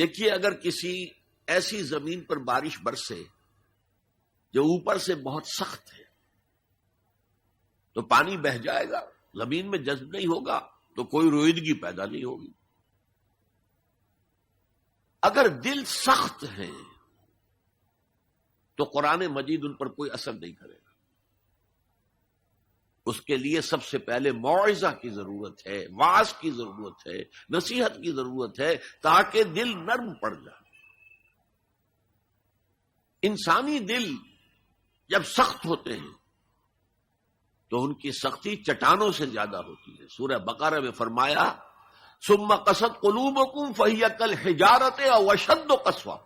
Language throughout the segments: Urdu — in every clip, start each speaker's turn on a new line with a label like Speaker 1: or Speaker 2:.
Speaker 1: دیکھیے اگر کسی ایسی زمین پر بارش برسے جو اوپر سے بہت سخت ہے تو پانی بہہ جائے گا، زمین میں جذب نہیں ہوگا تو کوئی روئیدگی پیدا نہیں ہوگی۔ اگر دل سخت ہے تو قرآن مجید ان پر کوئی اثر نہیں کرے گا۔ اس کے لیے سب سے پہلے موعظہ کی ضرورت ہے، وعظ کی ضرورت ہے، نصیحت کی ضرورت ہے، تاکہ دل نرم پڑ جائے۔ انسانی دل جب سخت ہوتے ہیں تو ان کی سختی چٹانوں سے زیادہ ہوتی ہے۔ سورہ بقرہ میں فرمایا ثم قست قلوبکم فہی کالحجارۃ او اشد قسوہ،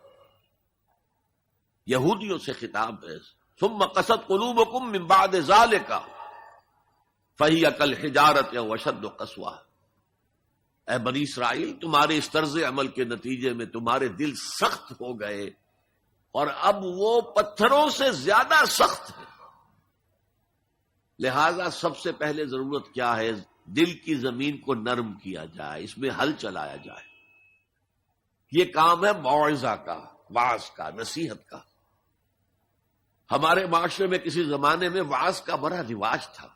Speaker 1: یہودیوں سے خطاب ہے۔ ثم قست قلوبکم من بعد ذلک فہی کالحجارۃ او اشد قسوہ، اے بنی اسرائیل تمہارے اس طرز عمل کے نتیجے میں تمہارے دل سخت ہو گئے اور اب وہ پتھروں سے زیادہ سخت ہے۔ لہذا سب سے پہلے ضرورت کیا ہے؟ دل کی زمین کو نرم کیا جائے، اس میں ہل چلایا جائے۔ یہ کام ہے موعظہ کا، وعظ کا، نصیحت کا۔ ہمارے معاشرے میں کسی زمانے میں وعظ کا بڑا رواج تھا،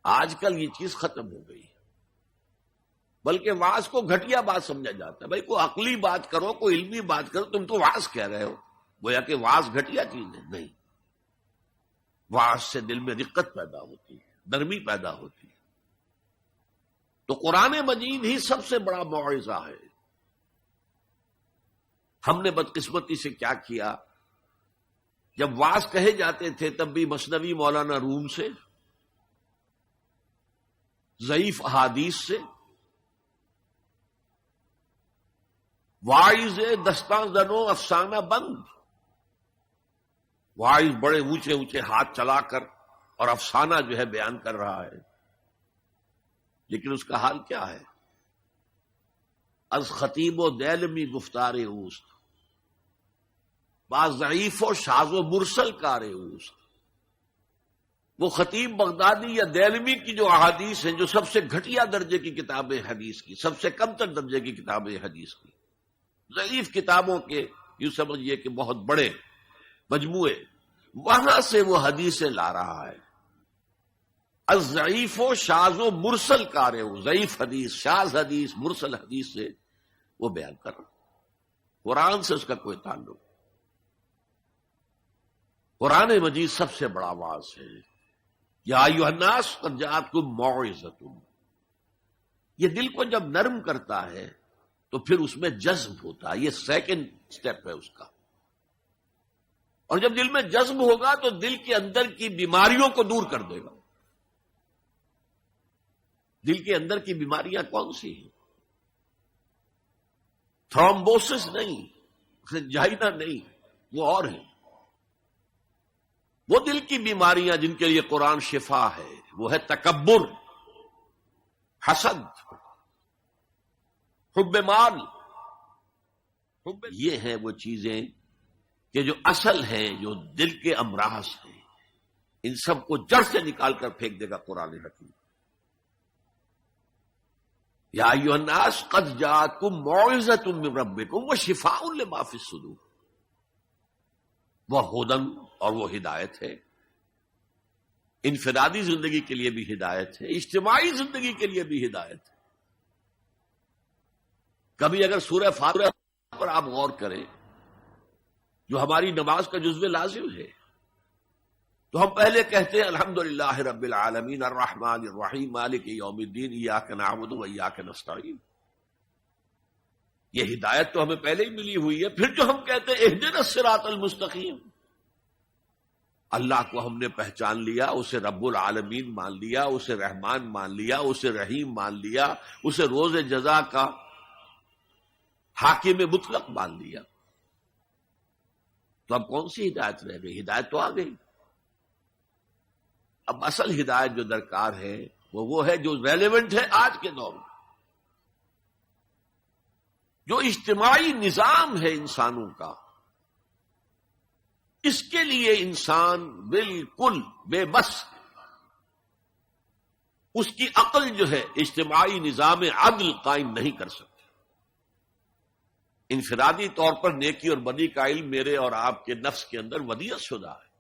Speaker 1: آج کل یہ چیز ختم ہو گئی ہے، بلکہ وعظ کو گھٹیا بات سمجھا جاتا ہے۔ بھائی کوئی عقلی بات کرو، کوئی علمی بات کرو، تم تو وعظ کہہ رہے ہو، گویا کہ وعظ گھٹیا چیز ہے۔ نہیں، وعظ سے دل میں رقت پیدا ہوتی ہے، نرمی پیدا ہوتی ہے۔ تو قرآن مجید ہی سب سے بڑا موعظہ ہے۔ ہم نے بدقسمتی سے کیا کیا، جب وعظ کہے جاتے تھے تب بھی مثنوی مولانا روم سے، ضعیف احادیث سے، واعظ دستاں زنو افسانہ بند، واعظ بڑے اونچے اونچے ہاتھ چلا کر اور افسانہ جو ہے بیان کر رہا ہے، لیکن اس کا حال کیا ہے؟ از خطیب و دیلمی گفتار اوست، بعض ضعیف و شاذ و مرسل کار اوست۔ وہ خطیب بغدادی یا دیلمی کی جو احادیث ہیں، جو سب سے گھٹیا درجے کی کتابیں حدیث کی، سب سے کم تر درجے کی کتابیں حدیث کی، ضعیف کتابوں کے یوں سمجھیے کہ بہت بڑے مجموعے، وہاں سے وہ حدیثیں لا رہا ہے۔ الضعیف و شاذ و مرسل کار ہو، ضعیف حدیث، شاذ حدیث، مرسل حدیث سے وہ بیان کر رہا۔ قرآن سے اس کا کوئی تعلق۔ قرآن مجید سب سے بڑا واعظ ہے۔ یا ایھا الناس قد جاءتکم موعظۃ، یہ دل کو جب نرم کرتا ہے تو پھر اس میں جذب ہوتا ہے، یہ سیکنڈ سٹیپ ہے اس کا۔ اور جب دل میں جذب ہوگا تو دل کے اندر کی بیماریوں کو دور کر دے گا۔ دل کے اندر کی بیماریاں کون سی ہیں؟ تھرومبوسس نہیں، جائنا نہیں، وہ اور ہیں۔ وہ دل کی بیماریاں جن کے لیے قرآن شفا ہے، وہ ہے تکبر، حسد، حب مال، یہ ہیں وہ چیزیں کہ جو اصل ہیں، جو دل کے امراض ہیں، ان سب کو جڑ سے نکال کر پھینک دے گا قرآن حکیم۔ یا ایھا الناس قد جاءتکم موعظۃ من ربکم وشفاء لما فی الصدور، وہ ہدن اور وہ ہدایت ہے، انفرادی زندگی کے لیے بھی ہدایت ہے، اجتماعی زندگی کے لیے بھی ہدایت ہے۔ کبھی اگر سورہ فاتحہ پر آپ غور کریں، جو ہماری نماز کا جزو لازم ہے، تو ہم پہلے کہتے ہیں الحمدللہ رب العالمین الرحمن الرحیم مالک یوم الدین ایاک نعبد و ایاک نستعین۔ یہ ہدایت تو ہمیں پہلے ہی ملی ہوئی ہے۔ پھر جو ہم کہتے ہیں اہدنا الصراط المستقیم، اللہ کو ہم نے پہچان لیا، اسے رب العالمین مان لیا، اسے رحمان مان لیا، اسے رحیم مان لیا، اسے روز جزا کا حاکم مطلق مان لیا، تو اب کون سی ہدایت رہ گئی؟ ہدایت تو آ گئی۔ اب اصل ہدایت جو درکار ہے وہ ہے جو ریلیونٹ ہے آج کے دور میں، جو اجتماعی نظام ہے انسانوں کا، اس کے لیے انسان بالکل بے بس، اس کی عقل جو ہے اجتماعی نظام عدل قائم نہیں کر سکتی۔ انفرادی طور پر نیکی اور بدی کا علم میرے اور آپ کے نفس کے اندر ودیعت شدہ ہے.